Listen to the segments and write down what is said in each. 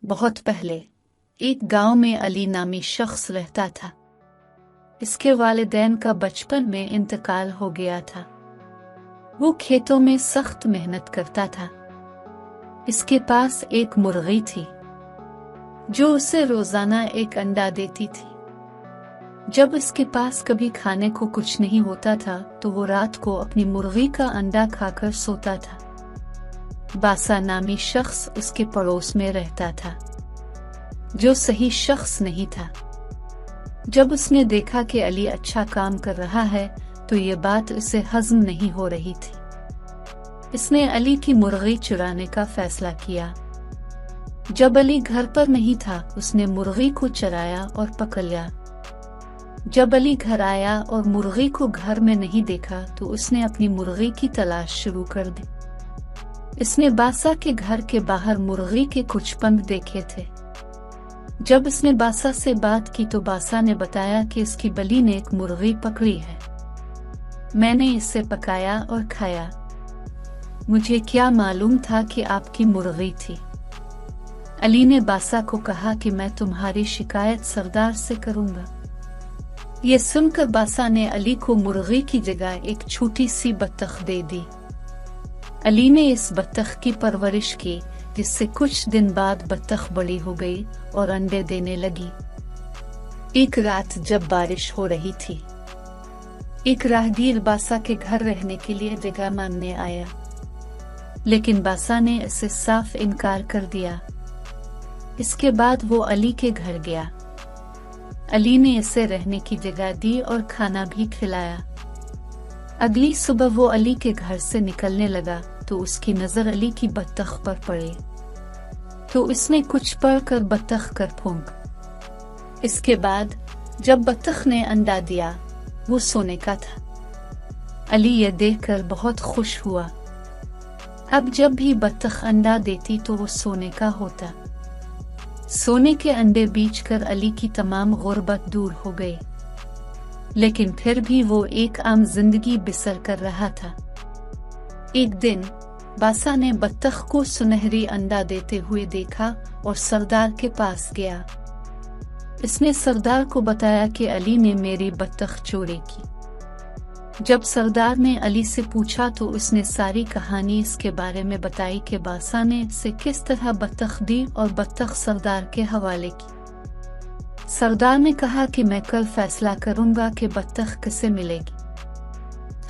बहुत पहले एक गांव में अली नामी शख्स रहता था। इसके वालिदैन का बचपन में इंतकाल हो गया था। वो खेतों में सख्त मेहनत करता था। इसके पास एक मुर्गी थी जो उसे रोजाना एक अंडा देती थी। जब इसके पास कभी खाने को कुछ नहीं होता था तो वो रात को अपनी मुर्गी का अंडा खाकर सोता था। बासा नामी शख्स उसके पड़ोस में रहता था, जो सही शख्स नहीं था। जब उसने देखा कि अली अच्छा काम कर रहा है तो ये बात उसे हजम नहीं हो रही थी। इसने अली की मुर्गी चुराने का फैसला किया। जब अली घर पर नहीं था उसने मुर्गी को चराया और पकड़ लिया। जब अली घर आया और मुर्गी को घर में नहीं देखा तो उसने अपनी मुर्गी की तलाश शुरू कर दी। इसने बासा के घर के बाहर मुर्गी के कुछ पंख देखे थे। जब इसने बासा से बात की तो बासा ने बताया कि इसकी बली ने एक मुर्गी पकड़ी है। मैंने इसे पकाया और खाया। मुझे क्या मालूम था कि आपकी मुर्गी थी। अली ने बासा को कहा कि मैं तुम्हारी शिकायत सरदार से करूंगा। ये सुनकर बासा ने अली को मुर्गी की जगह एक छोटी सी बत्तख दे दी। अली ने इस बत्तख की परवरिश की, जिससे कुछ दिन बाद बत्तख बड़ी हो गई और अंडे देने लगी। एक रात जब बारिश हो रही थी, एक राहगीर बासा के घर रहने के लिए जगह मांगने आया, लेकिन बासा ने इसे साफ इनकार कर दिया। इसके बाद वो अली के घर गया। अली ने इसे रहने की जगह दी और खाना भी खिलाया। अगली सुबह वो अली के घर से निकलने लगा तो उसकी नजर अली की बत्तख पर पड़ी, तो उसने कुछ पढ़कर बत्तख कर फूंक। इसके बाद जब बत्तख ने अंडा दिया वो सोने का था। अली यह देखकर बहुत खुश हुआ। अब जब भी बत्तख अंडा देती तो वो सोने का होता। सोने के अंडे बेचकर अली की तमाम गुर्बत दूर हो गई, लेकिन फिर भी वो एक आम जिंदगी बसर कर रहा था। एक दिन बासा ने बत्तख को सुनहरी अंडा देते हुए देखा और सरदार के पास गया। इसने सरदार को बताया कि अली ने मेरी बत्तख चोरी की। जब सरदार ने अली से पूछा तो उसने सारी कहानी इसके बारे में बताई कि बासा ने इसे किस तरह बत्तख दी और बत्तख सरदार के हवाले की। सरदार ने कहा कि मैं कल फैसला करूंगा कि बत्तख किसे मिलेगी।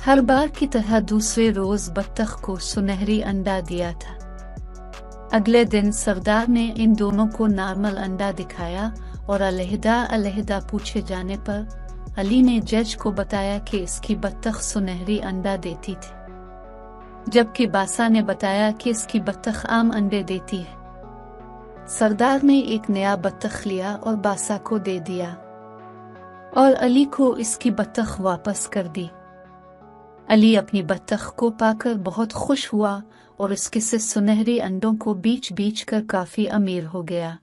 हर बार की तरह दूसरे रोज बत्तख को सुनहरी अंडा दिया था। अगले दिन सरदार ने इन दोनों को नॉर्मल अंडा दिखाया और अलहदा अलहदा पूछे जाने पर अली ने जज को बताया कि इसकी बत्तख सुनहरी अंडा देती थी, जबकि बासा ने बताया कि इसकी बत्तख आम अंडे देती है। सरदार ने एक नया बत्तख लिया और बासा को दे दिया और अली को इसकी बत्तख वापस कर दी। अली अपनी बत्तख को पाकर बहुत खुश हुआ और इसके से सुनहरी अंडों को बीच बीच कर काफी अमीर हो गया।